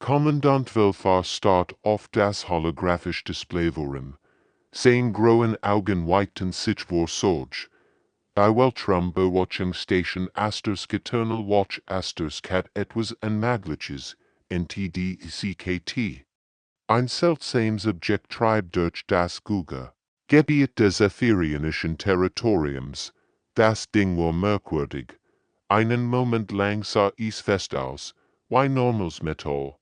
Kommandant Welfar start auf das holographisch Display vorum. Sein groen Augen weiten sich vor Sorge. Die Weltraumbeobachtungsstation Asterisk Eternal Watch Asterisk hat etwas Unmögliches, NTDCKT. Ein seltsames Objekt treibt durch das Guga. Gebiet des Ethereanischen Territoriums. Das Ding war merkwürdig. Einen Moment lang sah es fest aus, wie normales Metall.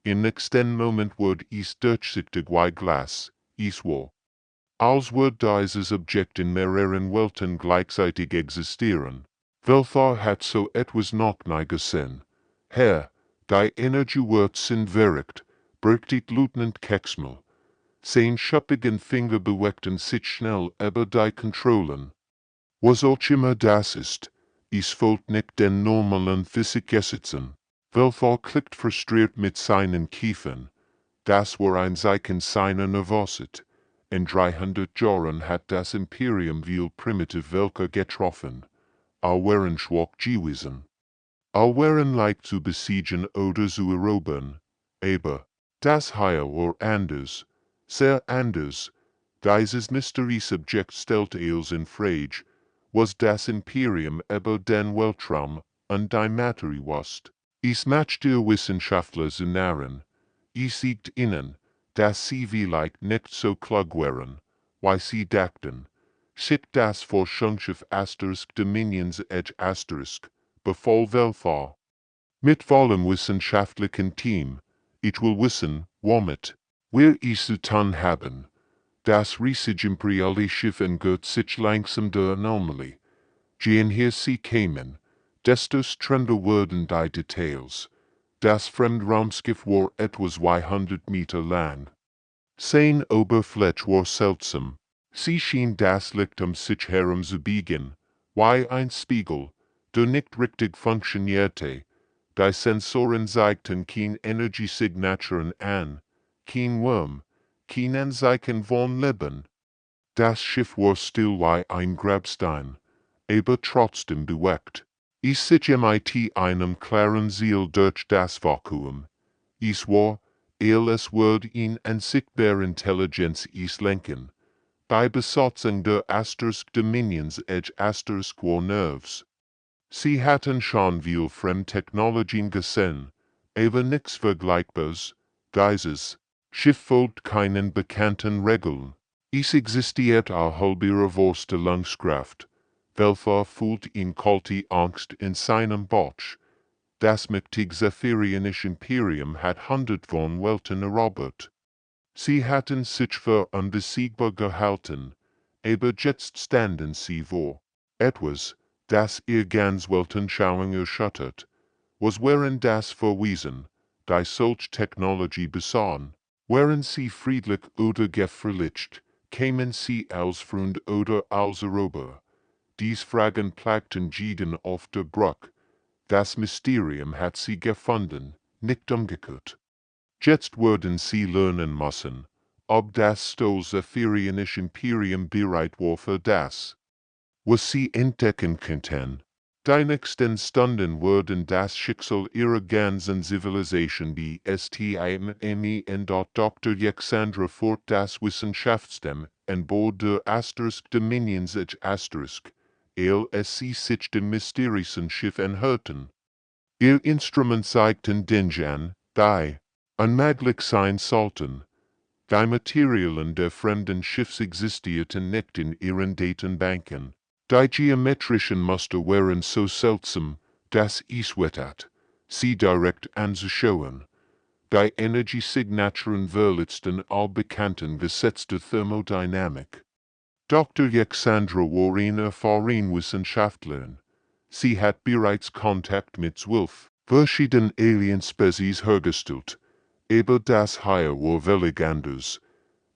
Im nächsten Moment wurde es durchsichtig wie Glas. Es war, als würde dieses Objekt in mehreren Welten gleichzeitig existieren. Welfar hat so etwas noch nie gesehen. Herr, die Energie wird sind verrückt, berichtet Lieutenant Kexmal. Sein schuppigen Finger bewegten sich schnell über die Kontrollen. Was auch immer das ist, es folgt nicht den normalen Physikgesetzen. Welfar klickt frustriert mit seinen Kiefern. Das war ein Zeichen seiner Nervosität. In 300 Jahren hat das Imperium viel primitiv Völker getroffen. All waren schwach gewesen. All waren leicht zu besiegen oder zu erobern. Aber das hier war anders. Sehr anders. Dieses Mystery-Subjekt stellte als in Frage, was das Imperium über den Weltraum und die Materie wusste. Es machte Wissenschaftler zu Narren. Es siegt ihnen, dass sie vielleicht nicht so klug waren, wie sie dachten. Sich das Forschungsschiff Asterisk Dominions Edge Asterisk, befahl Welfar. Mit vollem wissenschaftlichen Team, ich will wissen, womit wir es zu tun haben. Das riesige imperiale Schiff entgört sich langsam der Anomalie. Je näher sie kämen, desto strenger wurden die Details. Das Fremdraumschiff war etwas 200 Meter lang. Sein Oberfläche war seltsam. Sie schien das Licht sich herum zu biegen, wie ein Spiegel, der nicht richtig funktionierte. Die Sensoren zeigten kein Energiesignaturen an, kein Wurm, kein Anzeichen von Leben. Das Schiff war still wie ein Grabstein, aber trotzdem bewegt. Es sich mit einem klaren Ziel durch das Vakuum. Es war, es würde in unsichtbare Intelligenz es lenken. Die Besatzung der Asterisk Dominions Edge Asterisk war Nerves. Sie hatten schon viel Fremdtechnologien gesehen, aber nichts Vergleichbares. Dieses Schiff folgt keinen bekannten Regeln. Es existiert a halbere Vorstellungskraft. Welfar fühlt in kalte Angst in seinem Bauch. Das mächtige Zephirianische Imperium hat hundert von Welten erobert. Sie hatten sich für unbesiegbar gehalten, aber jetzt standen sie vor etwas, das ihr ganz Weltanschauung erschüttert. Was wären das für Wesen, die solch Technologie besaßen? Wären sie friedlich oder gefährlich? Kämen sie als Freund oder als Erober? Dies Fragen plagten jeden auf der Brücke. Das Mysterium hat sie gefunden, nicht umgekehrt. Jetzt würden sie lernen müssen, ob das Zephirianische Imperium bereit war für das, was sie entdecken könnten. Die nächsten Stunden würden das Schicksal ihrer ganzen Zivilisation bestimmen und Dr. Alexandra fort das Wissenschaftsstem an Bord der Asterisk Dominions Edge Asterisk, sie sich dem mysteriösen Schiff anhörten. Ihr Instrument zeigten Dinge an, die unmöglich sein sollten. Die Materialien der fremden Schiffs existierten nicht in ihren Datenbanken. Die geometrischen Muster waren so seltsam, dass es wehtat, sie direkt anzuschauen. Die Energiesignaturen verletzten all bekannten Gesetze der Thermodynamik. Dr. Alexandra war eine erfahrene Wissenschaftlerin. Sie hat bereits Kontakt mit 12 verschiedenen Alien-Spezies hergestellt, aber das hier war völlig anders.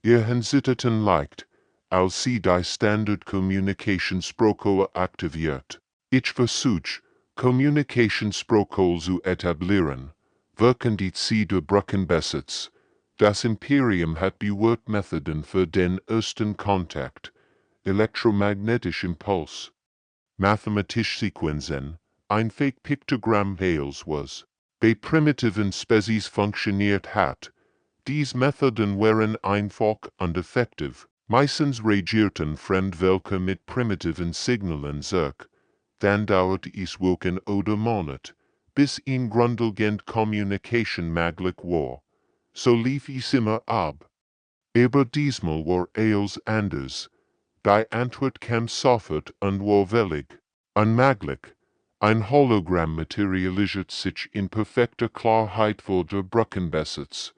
Ihr Hinsitterten leicht, als sie die Standard-Communicationsprotokolle aktiviert. Ich versuch, Communicationsprotokoll zu etablieren, während sie der Brücken Besitz. Das Imperium hat bewährt Methoden für den ersten Kontakt. Elektromagnetisch Impuls. Mathematisch Sequenzen, ein Fake Piktogramm Hales was. Bei primitiven Spezies funktioniert hat. Dies Methoden wären einfach und effektiv. Meistens reagierten Fremdwölker mit primitiven Signalen zurück. Dann dauert es Wochen oder Monate, bis in grundlegend Communication möglich war. So lief es immer ab. Aber diesmal war alles anders. Die Antwort kam sofort und war völlig unmöglich. Ein Hologramm materialisiert sich in perfekter Klarheit vor der Brückenbesitz.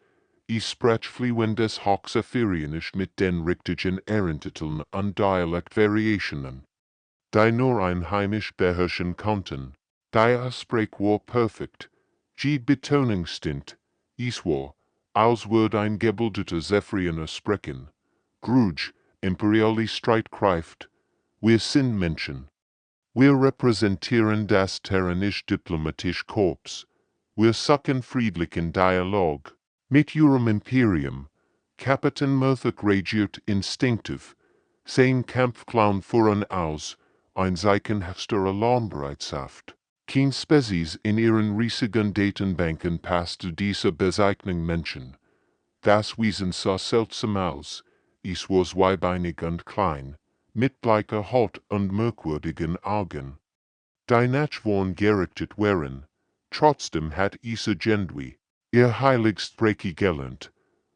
Ich sprach fließendes Hochsafirianisch mit den richtigen Ehrentiteln und Dialektvariationen, die nur einheimisch beherrschen konnten. Die Sprach war perfekt. Die Betonung stimmt. Es war, als würde ein gebildeter Zephyrianer sprechen. Grudge, imperiale Streitkraft. Wir sind Menschen. Wir repräsentieren das terranisch-diplomatische Korps. Wir suchen friedlichen Dialog. Mit Ihrem Imperium. Kapitän Murthok reagiert instinktiv. Sein Kampfclown voran aus. Ein Zeichen höchster Alarmbereitschaft. Kein Spezies in ihren riesigen Datenbanken passte diese Bezeichnung Menschen. Das Wesen sah seltsam aus. Es war zweibeinig und klein, mit bleicher Haut und merkwürdigen Augen. Die nicht waren gerichtet waren. Trotzdem hat es irgendwie ihr heilig Spreche gelernt.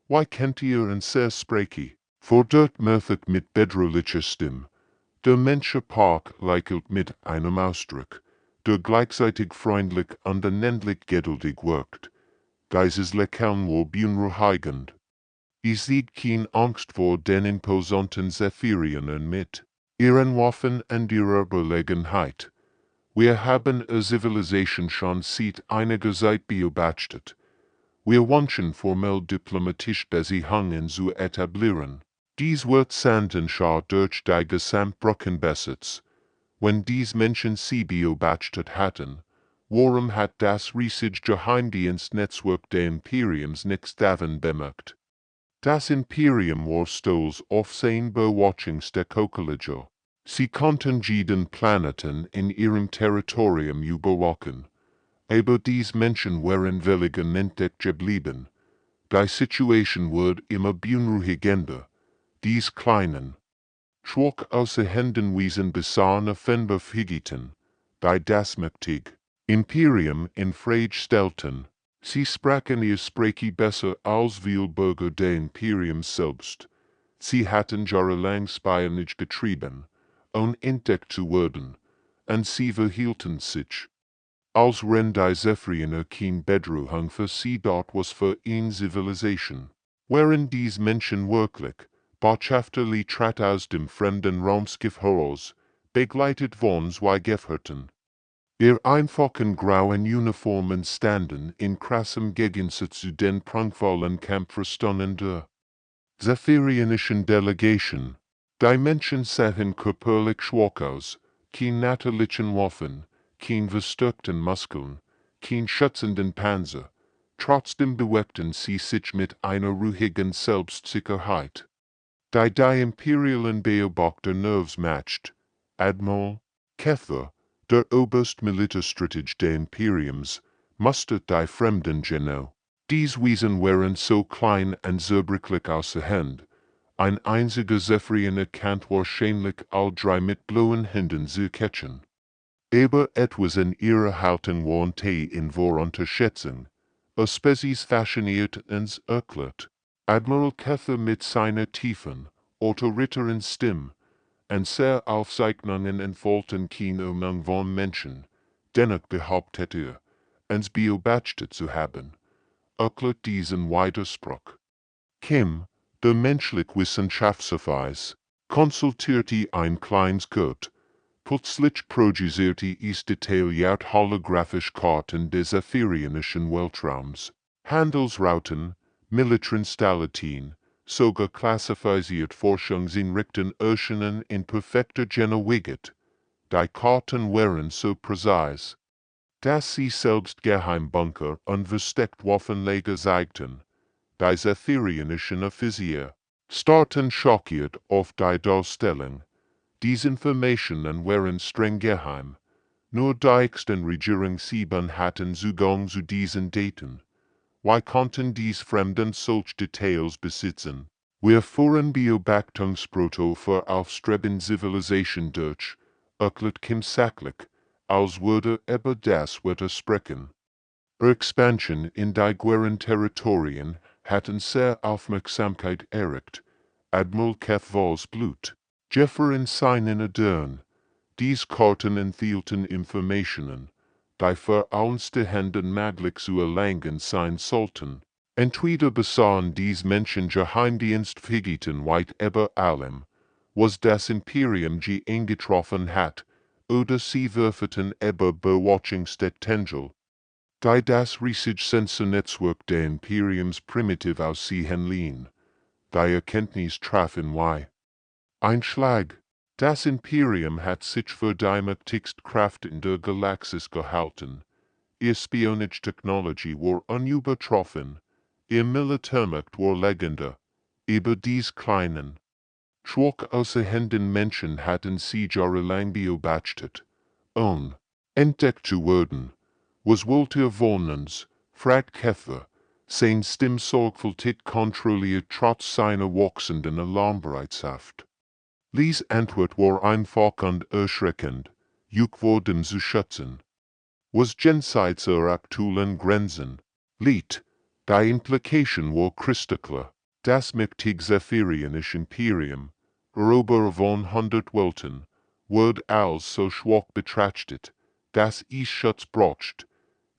Wie kennt ihr ein sehr Spreche? Fordert Murthok mit bedrohlicher Stimme. Der Mensch Park lächelt mit einem Ausdruck, der gleichzeitig freundlich und unendlich geduldig wirkt. Dieses Lächeln war beunruhigend. Ich sieht keine Angst vor den imposanten Zephyrionern mit ihren Waffen und ihrer Überlegenheit. Wir haben a Zivilisation schon seit einiger Zeit beobachtet. Wir wünschen formell diplomatisch Beziehungen zu etablieren. Dies wird Sandenschau durch die Gesamtbrückenbesitz. Wenn dies Menschen sie beobachtet hatten, warum hat das riesige Geheimdienstnetzwerk des Imperiums nichts davon bemerkt? Das Imperium war stolz auf sein Beobachtungsdekollegium. Sie konnten jeden Planeten in ihrem Territorium überwachen. Aber dies Menschen waren völlig unentdeckt geblieben. Die Situation wurde immer beunruhigender. Dies kleinen, schwach außer Händen wiesen besahen offenbar Figiten, die das mächtig Imperium in Frage stellten. Sie sprachen ihr Sprache besser als viele Bürger des Imperiums selbst. Sie hatten jahrelang Spionage getrieben, entdeckt zu werden, und sie verhielten sich, als wenn die Zephyriner kein Bedrohung für sie dort was für eine Zivilisation. Waren dies Menschen wirklich botschafterlich trat aus dem fremden Raumschiff heraus, begleitet von zwei Gefährten. Ihr einfachen grauen Uniformen standen in krassem Gegensatz zu den prunkvollen Kampfrüstungen der zephyrionischen Delegation. Die Menschen sahen körperlich schwach aus, kein natürlichen Waffen, kein verstärkten Muskeln, kein schützenden Panzer. Trotzdem bewegten sie sich mit einer ruhigen Selbstsicherheit, die imperialen Beobachter Nerves matcht. Admiral Kether, der Oberst Militärstratege des Imperiums, mustert die Fremden genau. Dies Wesen waren so klein und zerbrechlich außer Hand. Ein einziger Zephyriner kann wahrscheinlich all drei mit blauen Händen zu catchen. Aber etwas in ihrer Haltung warnte in vor Unterschätzung. A Spezies fasziniert uns erklärt. Admiral Kether mit seiner tiefen, autoritären Stimme und sehr Aufzeichnungen entfalten kein Umgang von Menschen, dennoch behauptet uns beobachtet zu haben, erklärt diesen Widerspruch. Kim, der menschlich Wissenschaftsoffice, konsultierte ein kleines Gurt. Plötzlich projizierte es detailliert holographisch Karten des zephyrionischen Weltraums, Handelsrouten, Militärinstallation, sogar klassifiziert Forschungseinrichtungen Oceanen in perfekter Genauigkeit. Die Karten waren so präzise, dass sie selbst Geheimbunker und versteckt Waffenlager zeigten. Die zephyrionischen Offizier starrten schockiert auf die Darstellung. Diese Informationen waren streng geheim. nur Dijksten Regierung sieben hatten Zugang zu diesen Daten. Why konnten dies Fremden solch Details besitzen? Wir fuhren Beobachtungsproto für Aufstreben Zivilisation durch, erklärt Kim Sacklick, als würde über das Wetter sprechen. Expansion in die Guerren Territorien hatten sehr Aufmerksamkeit erregt, Admiral Cathvols Blut, Jeffer in seinen Adern. Dies Karten enthielten Informationen, die für uns die Händen möglich zu erlangen sein sollten. Entweder besahen dies Menschen Geheimdienstfähigkeiten weit über allem, was das Imperium sie eingetroffen hat, oder sie würfelten über Bewatchungsstätengel. Die das riesige Sensornetzwerk der Imperiums primitiv aussehen ließen, die Erkenntnis trafen wie Einschlag. Das Imperium hat sich für die mächtigste Kraft in der Galaxis gehalten. Ihr Spionage-Technologie war unübertroffen, ihr Militärmacht war legendär. Über dies kleinen, schwach außerhänden Menschen hatten sie jahrelang beobachtet. Entdeckt zu werden, was wollt ihr wohnens, fragt Käfer, sein Stimm sorgfältig kontrolliert trotz seiner wachsenden Alarmbereitschaft. Lies Antwort war einfach und erschreckend, juk worden zu schätzen. Was jenseits der aktuellen Grenzen liegt, die Implication war kristallklar. Das mächtige Zephyrionische Imperium, Eroberer von 100 Welten, wird als so schwach betrachtet, dass es Schutz braucht.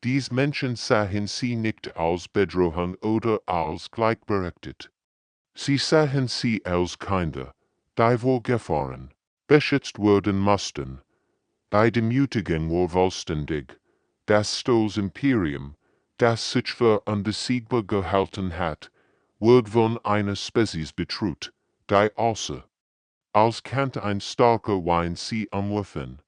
Dies Menschen sahen sie nicht als Bedrohung oder als gleichberechtigt. Sie sahen sie als Kinder, die vor Gefahren beschützt werden mussten. Die Demütigung war vollständig. Das stolze Imperium, das sich für unbesiegbar gehalten hat, wird von einer Spezies bedroht, die außer als kann ein starker Wein sie umwerfen.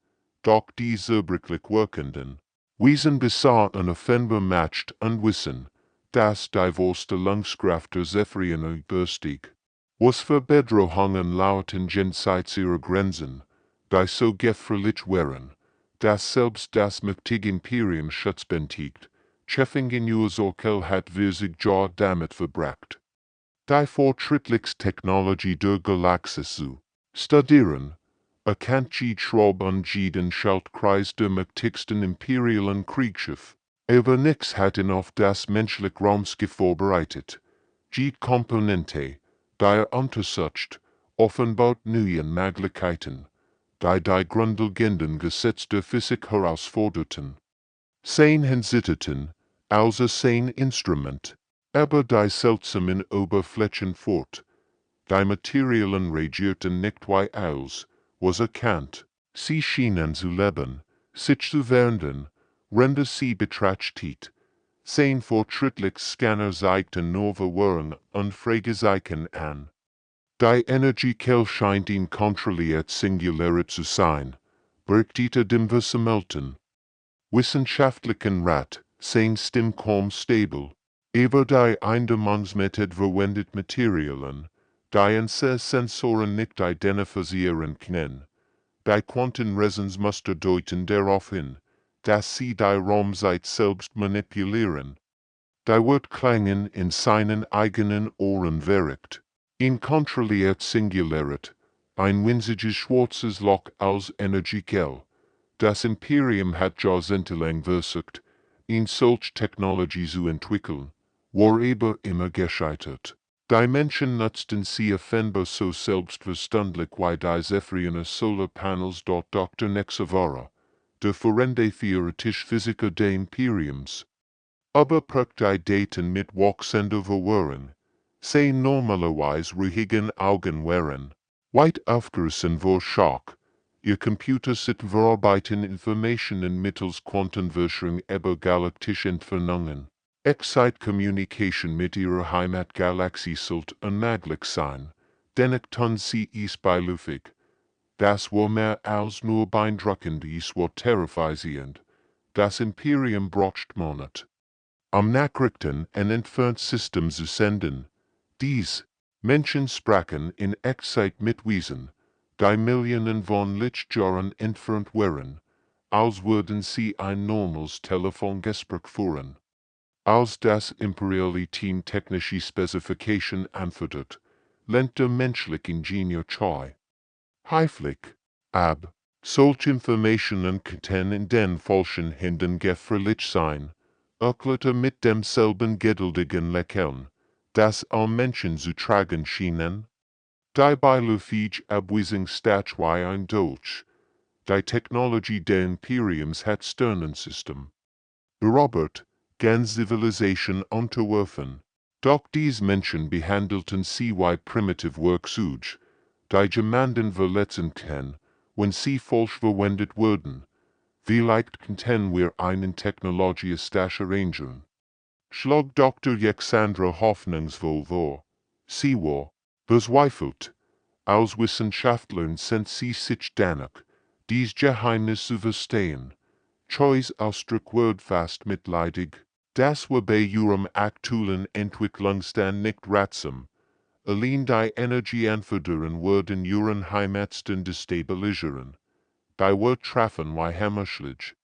Doch die zerbrechlich wirkenden Wesen besah unoffenbar macht und wissen, dass die Wurst der Lungskraft der Zephyriner überstieg. Was für Bedrohungen lauten jenseits ihrer Grenzen, die so gefährlich wären, dass selbst das mächtige Imperium Schutz benötigt, Cheffingen Ursorkel hat wir sich ja damit verbracht. Die fortschrittlichste Technologie der Galaxis zu studieren, erkannt sie Schraub und jeden Schaltkreis der mächtigsten imperialen Kriegsschiff. Aber nix hat ihn auf das menschliche Raumschiff vorbereitet. Die Komponente, die untersucht, offenbart neue Möglichkeiten, die grundlegenden Gesetze der Physik herausforderten. Sein Hensitterten, also sein Instrument, aber die seltsamen Oberflächen fort. Die Materialien reagierten nicht wie aus, was erkannt. Sie schienen zu leben, sich zu verändern, rende sie betrachtet. Sein fortschrittlicher Scanner zeigten neue Währung und Fragezeichen an. Die Energiequelle scheint ihn kontrolliert singulär zu sein, berchtete dem Versammelten. Wissenschaftlichen Rat, sein Stimm kaum stabil, aber die Eindämmungsmethode verwendet Materialien, die unsere Sensoren nicht identifizieren können. Die Quantenresonanzmuster deuten darauf hin, dass sie die Raumzeit selbst manipulieren. Die wird Klangen in seinen eigenen Ohren verrückt. Ihn kontrolliert Singularität, ein winziges schwarzes Loch als Energiequelle. Das Imperium hat jahrzehntelang versucht, in solch Technologie zu entwickeln, war aber immer gescheitert. Die Menschen nutzten sie offenbar so selbstverständlich wie die Zephyriner Solarpanels dort Dr. Nexavara, der führende theoretisch Physiker des Imperiums. Aber die Daten mit wachsender Verwirrung, sie normalerweise ruhigen Augen wären, weit aufgerissen vor Schock. Ihr Computersystem verarbeiten Informationen mittels Quantenverschwörung über galaktische Entfernungen. Excite-Communication mit ihrer Heimatgalaxie sollte unmöglich sein, denn tun sie es beiläufig. Das war mehr als nur beeindruckend, es war terrifizierend. Das Imperium braucht Monat, Nachrichten ein entfernt System zu senden. Dies Menschen sprachen in Echtzeit mit Wesen, die Millionen von Lichtjahren entfernt waren, Aus würden sie ein normales Telefongespräch führen. Als das imperiale Team technische Spezifikation anfordert, lehnt der menschliche Ingenieur Chai. Heiflich, ab, solche Informationen könnten in den falschen Händen gefährlich sein, erklärte mit demselben geduldigen Lächeln, das am Menschen zu tragen schienen. Die biologische Abweisung statue ein Dolch. Die Technologie des Imperiums hat Sternensystem. Berobert, ganz Zivilisation unterworfen. Doch dies Menschen behandelten sie wie primitive Werkzeuge, die jemanden verletzen kann, wenn sie falsch verwendet wurden. Vielleicht könnten wir einen Technologie-Stash arrangieren. Schlug Dr. Alexandra hoffnungsvoll vor. Sie war bezweifelt. Als Wissenschaftlerin sind sie sich danach, dies Geheimnis zu verstehen. Choi's Ausdruck wird fast mitleidig. Das war bei ihrem aktuellen Entwicklungsstand nicht ratsam. Allein die Energieanforderungen würden ihren Heimatstand destabilisieren. Die wird treffen wie hämmerschlich.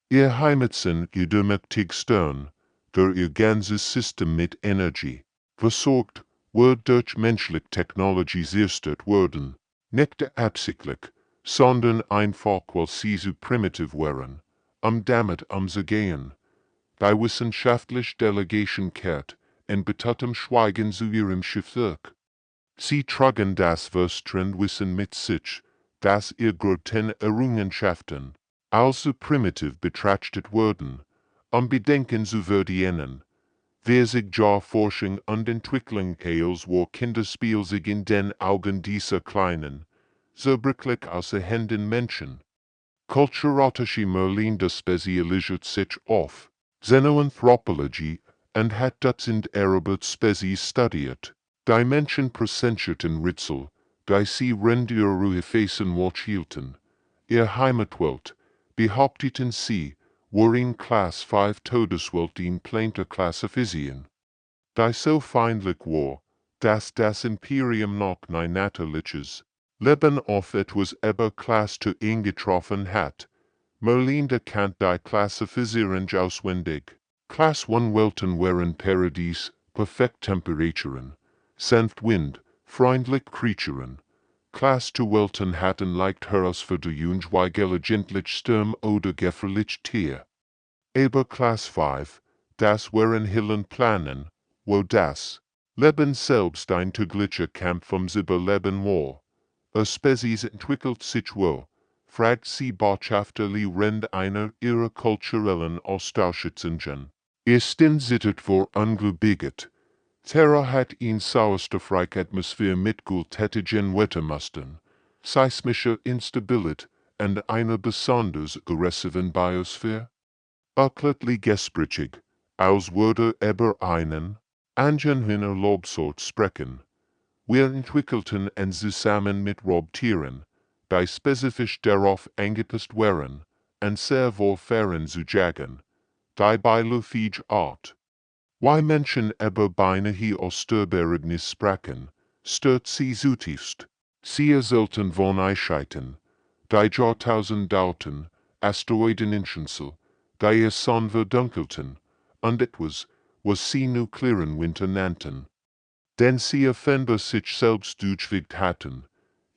Ihr Heimatstand übermächtig stern, der ihr ganzes System mit Energie versorgt, wird durch menschliche Technologie zerstört werden. Nicht absichtlich, sondern einfach weil sie so primitiv waren, damit umzugehen. Die wissenschaftliche Delegation kehrt in betuttem Schweigen zu ihrem Schiffwerk. Sie tragen das verstrahlt Wissen mit sich, das ihr größten Errungenschaften als so primitiv betrachtet wurden, bedenken zu verdienen. Wer sich ja Forschung und Entwicklung als war Kinderspiel sich in den Augen dieser kleinen, zerbrechlich außer Händen Menschen. Kulturologische Merlinde spezialisiert sich auf Xenoanthropologie und hat Dutzend Arabert Spezies studiert. Die Menschen präsentierten Rätsel, die sie ihre Facen hielten. Ihr Heimatwelt, behaupteten sie, war in Class 5 Todeswelt in Plane klassifizieren. Die so feindlich war, dass das Imperium noch ein natürliches Leben auf etwas über Class 2 eingetroffen hat. Merlinde kannt die Klassifizierung auswendig. Class 1 Welten waren Paradies, perfekt Temperaturen, sanft Wind, freundlich Creaturen. Class 2 Welten hatten leicht Herausforderungen wie gelegentlich Sturm oder gefährlich Tier. Aber Class 5, das waren Hillen Planen, wo das Leben selbst ein täglicher Kampf ums Überleben war. Spezies entwickelt sich wo, fragt sie botschafterlich Rand einer ihrer kulturellen Austauschungen. Ist zittert vor Ungläubiget. Terra hat in sauerstoffreich Atmosphäre mit gultätigen Wettermustern, seismischer Instabilität und einer besonders aggressiven Biosphäre. Erklärtlich gesprächig, als würde über einen angenehmen Lobsort sprechen. Wir entwickelten en zusammen mit Raubtieren, die spezifisch darauf angepasst waren, und sehr wohlfahren zu jagen, die biologische Art. Wie Menschen über beinahe Aussterbernis sprachen, stört sie zutiefst. Sie erzählten von Eichheiten, die Jahrtausend dauerten, Asteroideninsel, die ihr Sonne verdunkelten, und etwas, was sie nuklearen Winter nannten. Denn sie offenbar sich selbst durchwegt hatten.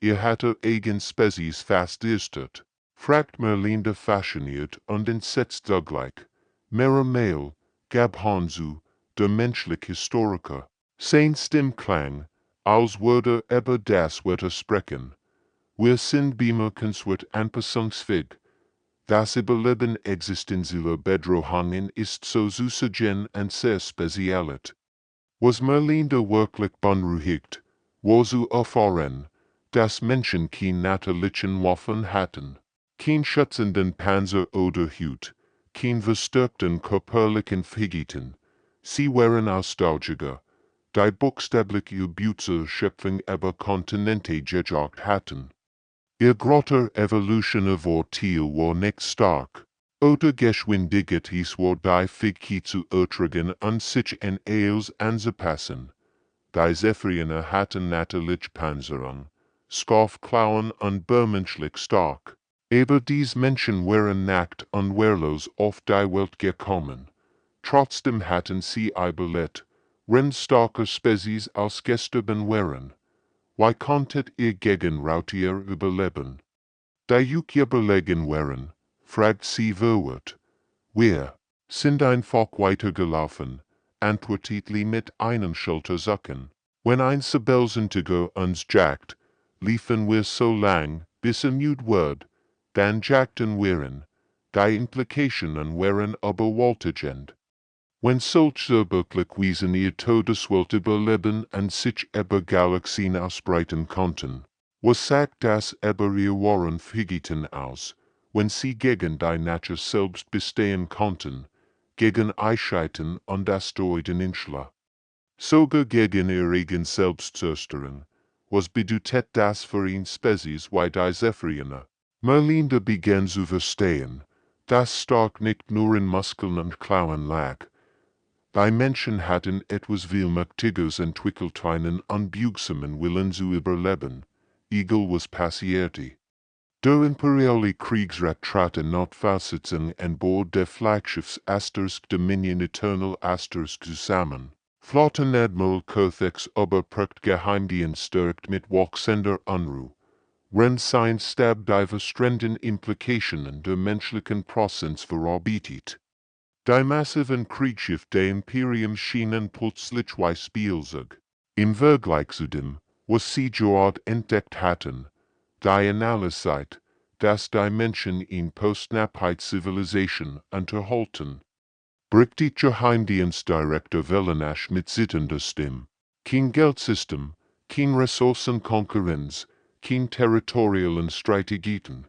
Ihr hatte eigen Spezies fast erstört. Fragt Merlinde fasziniert und entsetzt zugleich. Mail, gab Hansu, der menschliche Historiker, sein Stimmklang, als würde über das Wetter sprechen. Wir sind bemerkenswert anpassungsfähig. Das Überleben existenzieller Bedrohungen ist so zusagen und sehr speziellet. Was Merlinde wirklich beunruhigt, war zu erfahren, dass Menschen kein natürlichen Waffen hatten, kein schützenden Panzer oder Hut, kein verstärkten körperlichen Fähigkeiten. Sie waren Nostalgiker, die buchstäblich ihr Blut zur Schöpfung über Kontinente gejagt hatten. Ihr großer evolutionärer Ziel war nicht stark, oder Geschwindigkeit war die Fähigkeit zu ertragen und sich an alles anzupassen. Die Zephyrianer hatten natürlich Panzerung, Skarfklauen und bermenschlich stark. Aber dies Menschen wären nackt und wehrlos auf die Welt gekommen. Trotzdem hatten sie überlebt, wenn starke Spezies ausgestorben wären. Wie konntet ihr gegen Rautier überleben? Da juk überlegen wären, fragt sie verwirrt. Wir sind einfach weitergelaufen, antwortet Lee mit einem Schulterzucken. Wenn ein Sabelzentiger uns jagt, liefen wir so lang, bis müde wird, dann jagten wiren, die Implikationen wären überwältigend. Wenn solche Bergwesen ihr Todeswelt überleben und sich über Galaxien ausbreiten konnten, was sagt das über ihr wahren Verhalten aus, wenn sie gegen die Natur selbst bestehen konnten, gegen Eichheiten und Asteroideninschler? Sogar gegen ihr eigen Selbstzerstörung, was bedeutet das für ein Spezies wie die Zephyrine? Merlinde begann zu verstehen, dass stark nicht nur in Muskeln und Klauen lag. Die Menschen hatten etwas viel Mächtiges entwickelt, einen unbügsamen Willen zu überleben, egal was passierte. Der imperiale Kriegsrat traten Notfallsitzung an Bord des Flaggschiffs Asterisk Dominion Eternal Asterisk zusammen. Flottenadmiral Kothex Oberprakt Geheimdienst direkt mit wachsender Unruhe. Wenn sein Stab die verstränden Implikationen der menschlichen Präsenz verarbeitet. Die massiven Kriegsschiff der Imperium schienen plötzlich wie Spielzeug. Im Vergleich zu dem, was sie dort entdeckt hatten, die Analyse, dass die Menschen in Post-Napheit-Zivilisation unterhalten. Bricht Geheimdienstdirektor Velenash mit zitternder Stimme. Kein Geldsystem, kein Ressourcenkonkurrenz, kein territorialen Strategien.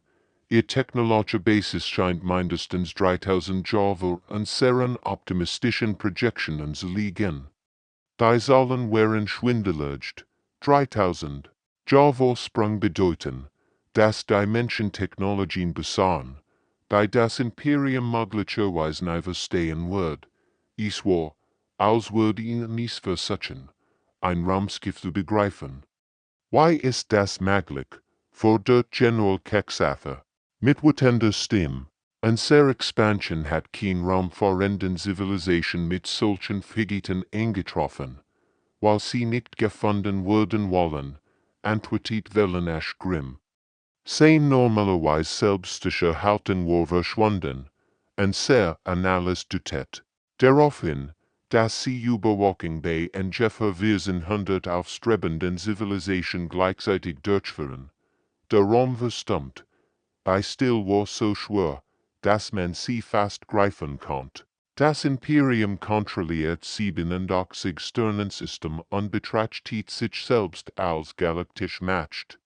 Ihr technologische Basis scheint mindestens 3000 Jahre und seren optimistischen Projectionen zu liegen. Die Zahlen wären schwindelig. 3000 Jahre Sprung bedeuten, dass die Menschen Technologien besahen, die das Imperium möglicherweise nicht verstehen wird. Es war, als würde ihnen nicht versuchen, ein Raumschiff zu begreifen. Wie ist das möglich? Fordert General Kexafer. Mit wütender Stimme. Unsere Expansion hat kein raumfahrenden Zivilisation mit solchen Fähigkeiten eingetroffen. Weil sie nicht gefunden werden wollen, antwortet Velenash grimm. Sein normalerweise selbstischer Halten war verschwunden. Unser Analyse deutet daraufhin, dass sie Überwachung bei ungefähr 100 aufstrebenden Zivilisationen gleichzeitig durchführen. Der Raum verstummt. Bei Still war so schwer, dass man sie fast greifen konnte. Das Imperium kontrolliert 87 Sternensystem und betrachtet sich selbst als galaktisch macht.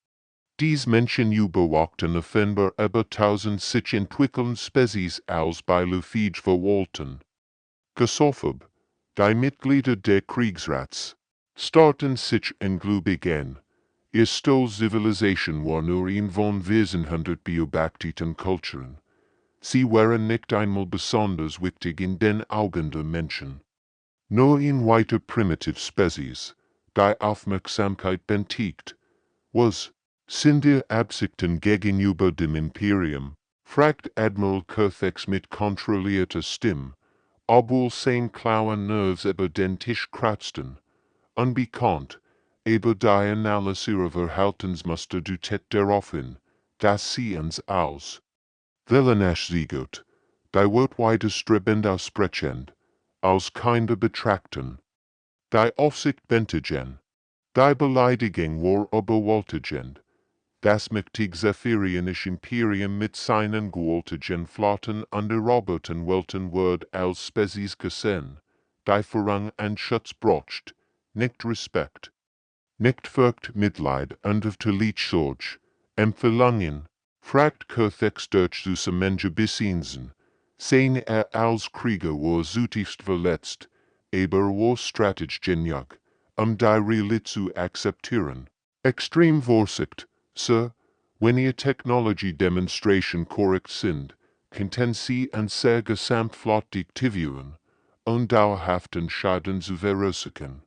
Dies Menschen überwachten offenbar über 1000 sich entwickeln Spezies als Beilufig verwalten. Gesoffab, die Mitglieder der Kriegsrats, starten sich ungläubig an. Ihr Zivilisation war nur ein von 100 beobachteten Kulturen. Sie waren nicht einmal besonders wichtig in den Augen der Menschen. Nur ein weiter primitive Spezies, die Aufmerksamkeit benötigt. Was sind ihr Absichten gegenüber dem Imperium? Fragt Admiral Kothex mit kontrollierter Stimme, obwohl sein Klauen Nerves über den Tisch kratzten. Unbekannt, aber die Analyse ihrer Verhaltensmuster deutet darauf hin, dass sie uns als Velenash siegert, die wird widerstrebend aussprechend, als Kinder betrachten. Die Aufsicht bentigen, die Beleidigung war überwältigend. Das mächtige Zephyrienische Imperium mit seinen gewaltigen Flotten und eroberten Welten wird als Spezies gesehen, die Vorrang an Schutz braucht, nicht Respekt. Nicht Furcht, Mitleid und öfterlich Sorge, Empfehlungen, fragt Kothex durch zu Menge Besinsen, sein als Krieger war zutiefst verletzt, aber war strategisch genug, die Realität zu akzeptieren. Extrem Vorsicht, Sir, wenn Ihr Technology Demonstration korrekt sind, könnten Sie unser Gesamtflot aktivieren, und dauerhaften Schaden zu verursachen.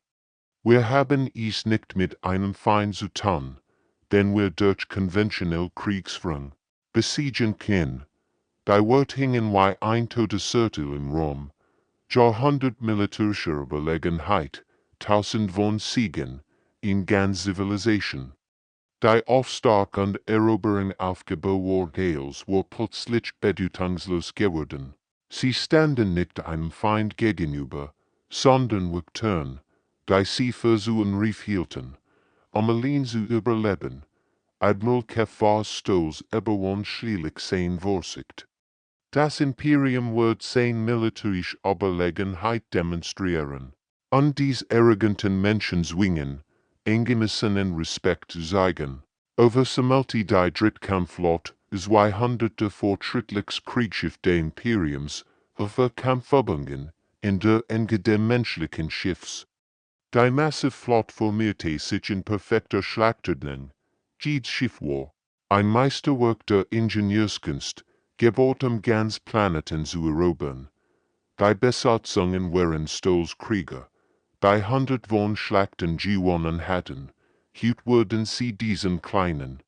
Wir haben es nicht mit einem Feind zu tun, denn wir durch konventionell Kriegsführung besiegen können. Die Wörtingen wie ein Todesurteil in Rom, Jahrhundert militärischer Überlegenheit, tausend von Siegen, in ganz Zivilisation. Die Aufstieg und Eroberung aufgebaut war plötzlich bedeutungslos geworden. Sie standen nicht einem Feind gegenüber, sondern Vekteuren, die sie für zu Angriff hielten, allein zu überleben. Admiral Kefars Stoß überwand schließlich sein Vorsicht. Das Imperium wird seine militärische Überlegenheit demonstrieren. Und dies arroganten Menschen zwingen, angemessenen Respekt zu zeigen. Oversammelte die Drittkampfflotte, 200 fortschrittliches Kriegsschiff des Imperiums, für Kampfübungen in der Enge des menschlichen Schiffs. Die massive Flotte formierte sich in perfekter Schlachtordnung. Jedes Schiff war ein Meisterwerk der Ingenieurskunst, gebaut ganz Planeten zu erobern. Die Besatzungen waren Stoßkrieger. Die 100 von Schlachten gewonnen hatten, hielt wurden sie diesen kleinen,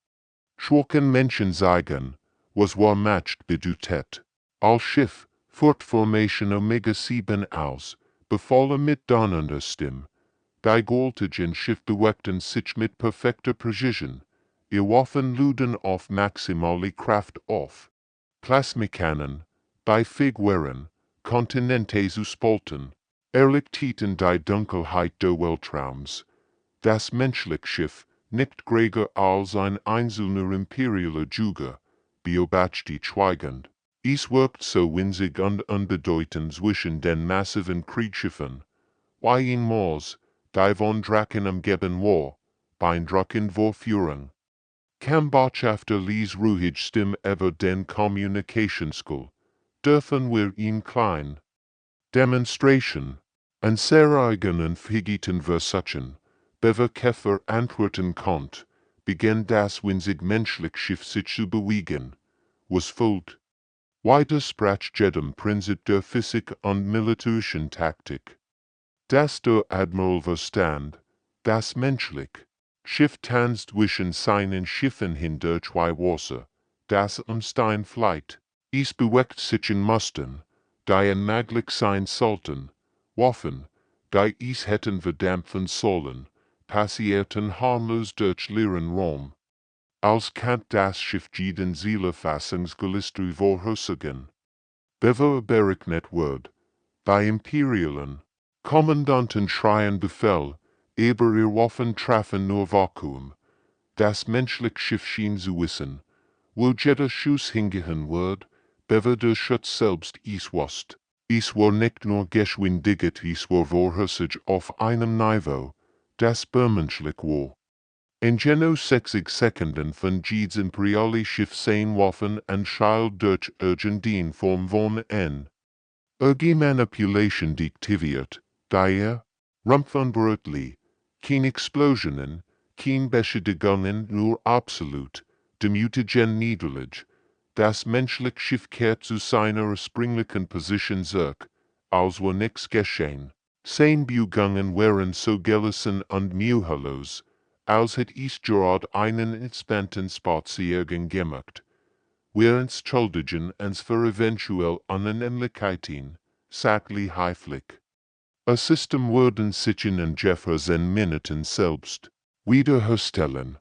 schwachen Menschen zeigen, was war matcht bedeutet. Als Schiff, Fortformation Omega-7 aus, befallen mit donnernder Stimme. Die gewaltigen Schiff bewegten sich mit perfekter Precision. Ihr Waffen luden auf maximale Kraft auf. Plasmakannen, die fähig waren, Kontinente zu spalten, erlichteten die Dunkelheit des Weltraums. Das menschliche Schiff, nicht größer als ein einzelner imperialer Juger, beobachtete schweigend. Es wirkt so winzig und unbedeutend zwischen den massiven Kriegsschiffen. Wie ein Mars, die von Drachen umgeben war, beeindruckend Vorführung. Kam Botschafter ließ ruhig Stimme über den Kommunikationskuhl. Dürfen wir ihn klein Demonstration, an sehr eigenen Figiten versuchen, bever Käfer antworten konnt, begann das winzig menschlich Schiff sich zu bewegen. Was folgt? Weiter sprach jedem Prinzip der Physik und militärischen Taktik. Das der Admiral verstand, das menschlich Schiff tanzt zwischen seinen Schiffen hinter zwei Wasser, das Stein flight. Es bewegt sich in Mustern, die unmöglich sein sollten. Waffen, die es hätten verdampfen sollen, passierten harmlos durch leeren Raum. Als kann das Schiff jeden Zielefassungsgelüste vorhersagen. Bever berechnet wird, die Imperialen Kommandanten schreien Befehl, aber ihr Waffen treffen nur Vakuum. Das menschliche Schiff schien zu wissen, wo jeder Schuss hingehen wird, bever der Schutz selbst es wusste. Es war nicht nur Geschwindigkeit, es war vorhersage auf einem Niveau, das bermenschlich war. In genau 60 Sekunden von jedes imperiale Schiff sein Waffen und Schild durch irgendeine Form von Manipulation deaktiviert. Daher, Rumpfunbrütli, kein Explosionen, kein Beschädigungen, nur absolut, demütigen Niederlage. Das menschliche Schiff kehrt zu seiner ursprünglichen Position zurück, als war nichts geschehen. Seine Bewegungen waren so gelassen und mühelos, als hätte es gerade einen entspannten Spaziergang gemacht. Wir entschuldigen uns für eventuell Unannehmlichkeiten, sagte Heiflich. Das System würden sich in Jefferson Minuten selbst wiederherstellen.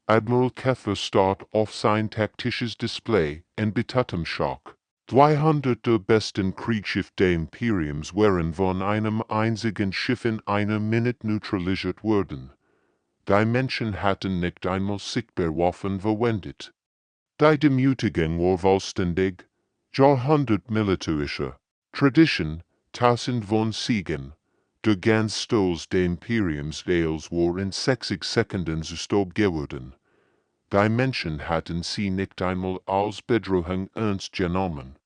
Admiral Keffer start auf sein taktisches Display in bitterem Schock. 200 der besten Kriegsschiff des Imperiums waren von einem einzigen Schiff in einer Minute neutralisiert worden. Die Menschen hatten nicht einmal sichtbar Waffen verwendet. Die Demütigung war vollständig. Jahrhundert militärischer Tradition, tausend von Siegen. Der ganz Stolz des Imperiums war in 60 Sekunden zu Staub geworden. Die Menschen hatten sie nicht einmal als Bedrohung ernst genommen.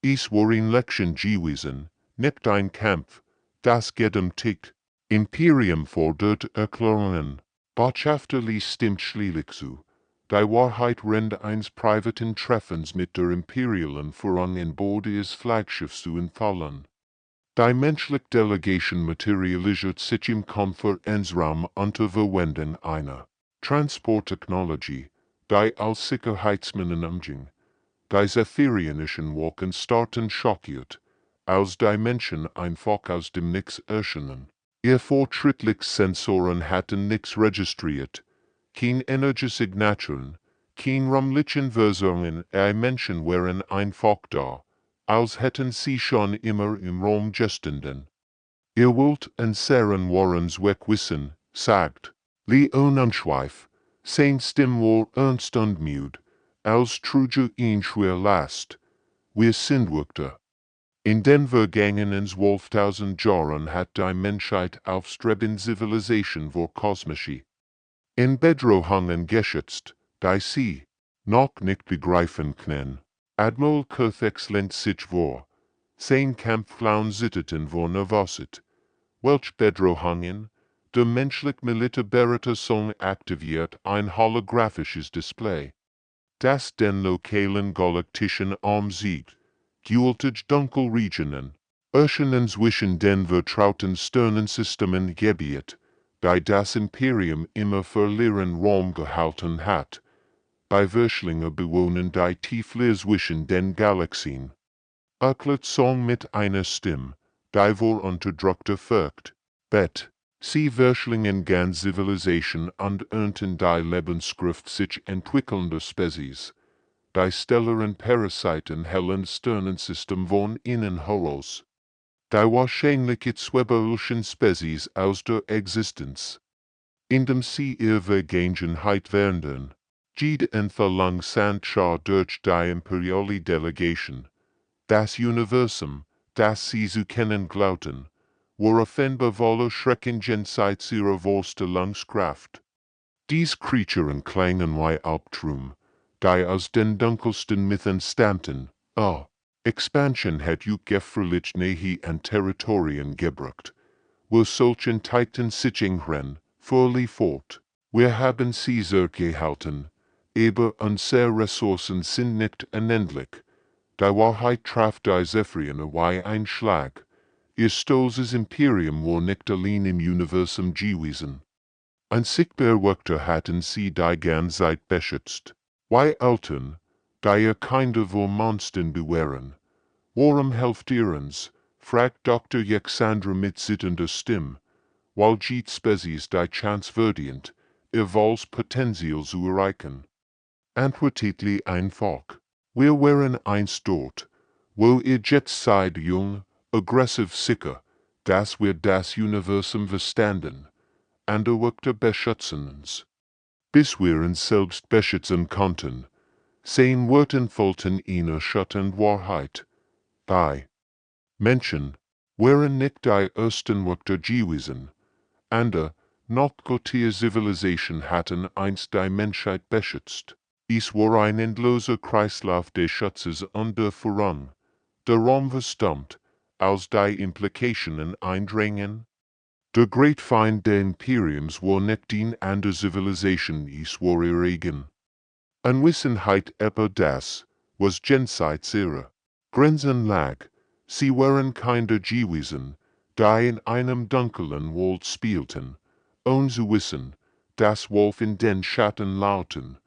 Es war eine Lektion gewesen, nicht ein Kampf, das geht Tick. Imperium fordert Erklärungen. Botschafter ließ stimmt schließlich zu. Die Wahrheit rennt eines privaten Treffens mit der Imperialen voran in Bord ihres Flaggschiffs zu entfallen. Die menschliche Delegation materialisiert sich im Konferenzraum unter Verwendung einer Transporttechnologie, die als Sicherheitsminimuming, die Zephyrionischen Wolken starten schockiert, als die Menschen einfach aus dem Nix erscheinen. Ihr fortschrittliche Sensoren hatten nichts registriert, kein Energiesignaturen, kein räumlichen Versorgung, Menschen wären einfach da, als hätten sie schon immer im Raum gestanden. Ihr wollt en seren warens weg wissen, sagt Unschweif, sein Stimm wohl ernst und müd, als trüge ihn schwer Last. Wir sind Wirkte. In den vergangenen 12.000 Jahren hat die Menschheit aufstrebende Zivilisation vor kosmische in Bedrohungen geschützt, die sie noch nicht begreifen können. Admiral Kurthex lehnt sich vor, sein Kampfclown zitterte vor Nervosität, welch Bedrohungen, der menschliche Militärberatungsong aktiviert ein holographisches Display, das den lokalen galaktischen Arm siegt, dualtage Dunkelregionen, erscheinen zwischen den vertrauten Sternensystemen gebiet, die das Imperium immer verlieren Raum gehalten hat, bei Verschlinge bewohnen die Tiefle zwischen den Galaxien. Erklärt Song mit einer Stimme, die vor unterdrückter Furcht, bet, sie Verschlingen ganz Zivilisation und ernten die Lebenskraft sich entwickelnder Spezies, die stellaren Parasiten hellen Sternensystem von innen heraus. Die wahrscheinliche Zweibelischen Spezies aus der Existenz, indem sie ihre Vergangenheit werden, geht entlang schar durch die imperiale Delegation, das Universum, das sie zu kennen glaubten, war offenbar voller Schrecken jenseits ihrer Vorstellungskraft. Dies Creaturen klangen wie Albtraum, die aus den dunkelsten Mythen stammten. Expansion hat gefährlich Nähe an Territorien gebracht, wo solchen Titan Sichingren, vorlie fort. Wir haben sie gehalten, aber unsere Ressourcen sind nicht unendlich. Die Wahrheit traf die Zephyrine wie ein Schlag. Ihr stolzes Imperium war nicht allein im Universum gewesen. Ein sichtbarer Wächter hatten sie die ganze Zeit beschützt. Wie Eltern, die ihr Kinder vor Monstern bewahren. Warum helft ihr uns? Fragt Dr. Alexandra mit zitternder Stimme, weil geht Spezies die Chance verdient, ihr volles Potenzial zu erreichen. Antwortetli einfach. Wir wären einst dort, wo ihr jetzt seid jung, aggressiv sicher, dass wir das Universum verstanden, und der Wächter beschützen uns. Bis wir uns selbst beschützen konnten, sehen Worten vollten inner Schatten Wahrheit. Die Menschen wären nicht die ersten Wächter gewesen, und noch gottliche Zivilisation hatten einst die Menschheit beschützt. Es war ein endloser Kreislauf des Schutzes und der Voran. Der Raum verstummt, als die Implikationen eindringen. Der Great Feind des Imperiums war nicht die andere Zivilisation, es war ihr eigen. Unwissenheit über das, was jenseits ihrer Grenzen lag, sie waren Kinder gewesen, die in einem dunklen Wald spielten, ohne zu wissen, dass Wolf in den Schatten lauten.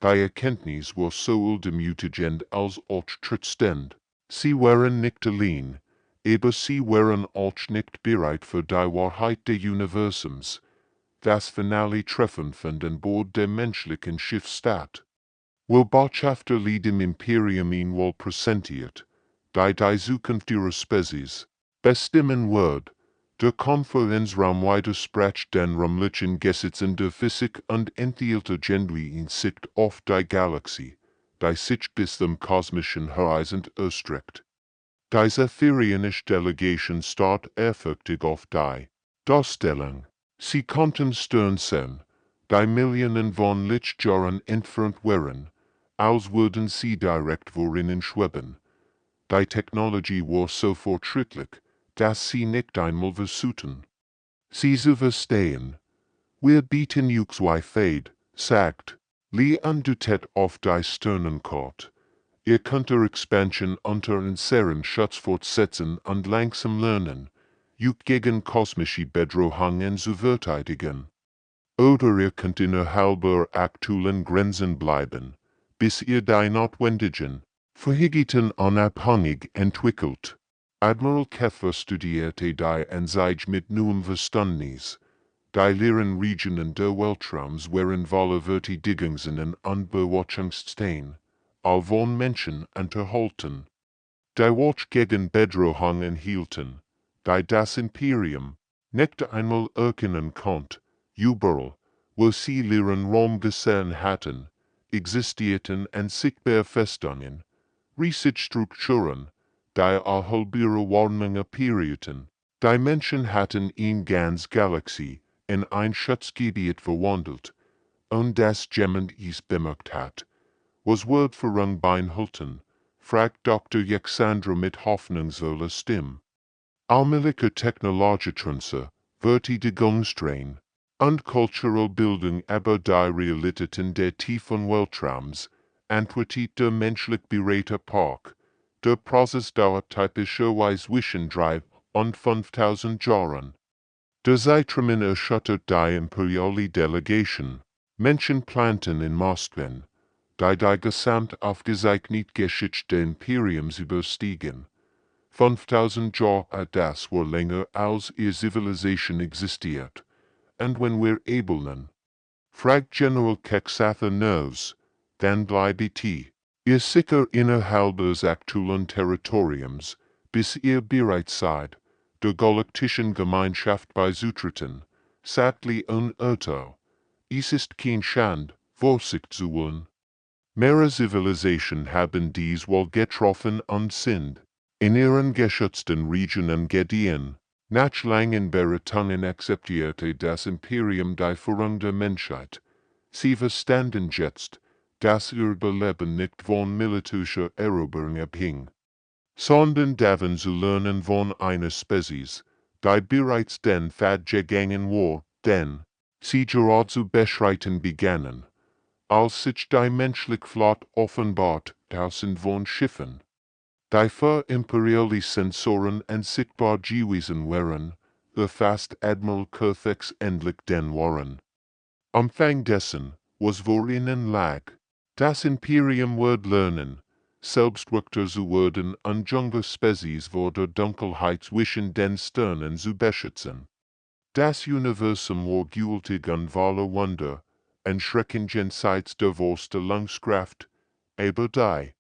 Die Erkenntnis war so demütigend als auch tröstend. Sie waren nicht allein, aber sie waren auch nicht bereit für die Wahrheit des Universums. Das Finale Treffen fand an Bord der menschlichen Schiff statt. Wo Botschafter dem Imperium ihn wohl präsentiert, die Zukunft ihrer Spezies bestimmen wird. Der Konferenzraum widerspricht den räumlichen Gesetzen der Physik und enthielt in Sicht auf die Galaxie, die sich bis zum kosmischen Horizont erstreckt. Die Zephyrionische Delegation starrt ehrfürchtig auf die Darstellung. Sie konnten stern sehen, die Millionen von Lichtjahren entfernt waren, als würden sie direkt vor ihnen schweben. Die Technologie war so fortschrittlich, dass sie nicht einmal versuchten, sie zu verstehen. Wir bieten euch Fade, sagt Dutet auf die Sternenkarte. Ihr könnt Expansion unter unseren Schutz fortsetzen und langsam lernen, euch gegen kosmische Bedrohungen zu verteidigen. oder ihr könnt innerhalber aktuellen Grenzen bleiben, bis ihr die notwendigen Verhigiten unabhängig entwickelt. Admiral Keffer studierte die Anzeige mit neuem Verständnis. Die leeren Regionen der Weltraums wären vollwertige und Unbeobachtungsstehen, von Menschen unterhalten. Die Watch gegen Bedrohung enthielten, die das Imperium nicht einmal erkennen konnte, überall, wo sie ihren Raum gesehen hatten, existierten unsichtbare Festungen, riesige Strukturen, die halbere Warnungen perieten. Die Menschen hatten in ganz Galaxie in ein Schutzgebiet verwandelt, und das jemand es bemerkt hat, was wird beinhalten, fragt Dr. Alexandra mit hoffnungsvoller Stimme. Allmähliche Technologietränse, wird die demonstrieren, und Cultural Bildung über die Realitäten der tiefen Weltraums, antwortet der menschlich beredte Park. Der Prozess dauert typischerweise zwischen 3 und 5000 Jahren. Der Zeitrahmen erschüttert die imperiale Delegation. Menschen planten in Moskwen, die gesamt aufgezeichnete Geschichte des Imperiums überstiegen. 5000 Jahre das war länger als ihr Zivilisation existiert. Und wenn wir ebeln, fragt General Kexather Nerves, dann bleibt ihr sicher innerhalb des aktuellen Territoriums, bis ihr bereit seid, der galaktischen Gemeinschaft beizutreten, Satli und Urteil. Es ist kein Schand, Vorsicht zu wollen. Mehrere Zivilisationen haben dies wohl getroffen und sind in ihren geschützten Regionen gediehen. Nach langen Beratungen akzeptierte das Imperium die Führung der Menschheit. Sie verstanden jetzt, dass ihr Überleben nicht von militärischer Eroberung abhing, sondern davon zu lernen von einer Spezies, die bereits den Pfad gegangen war, denn sie gerade zu beschreiten begannen, als sich die menschliche Flotte offenbart, tausend von Schiffen, die für imperiale Sensoren unsichtbar gewesen waren, erfasst Admiral Kurthix endlich den Waren. Umfang dessen, was vor ihnen lag, das Imperium wird lernen, Selbstwirkter zu werden und junge Spezies vor der Dunkelheit zwischen den Sternen zu beschützen. Das Universum war gültig und voller Wunder, und Schrecken jenseits der Vorstellungskraft, aber die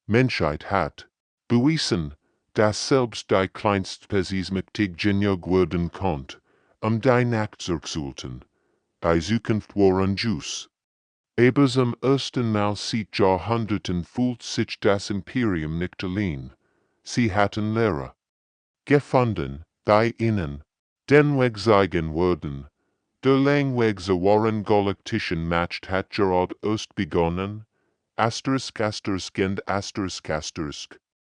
Menschheit hat bewiesen, dass selbst die Kleinstspezies mächtig genug werden konnte, die nachzusulten. Die Zukunft war ungewiss. Aber zum ersten Mal seit Jahrhunderten fühlt sich das Imperium nicht allein. Sie hatten Lehrer gefunden, die ihnen den Weg zeigen würden. Der Langweg zur wahren galaktischen Macht hat gerade erst begonnen. *****.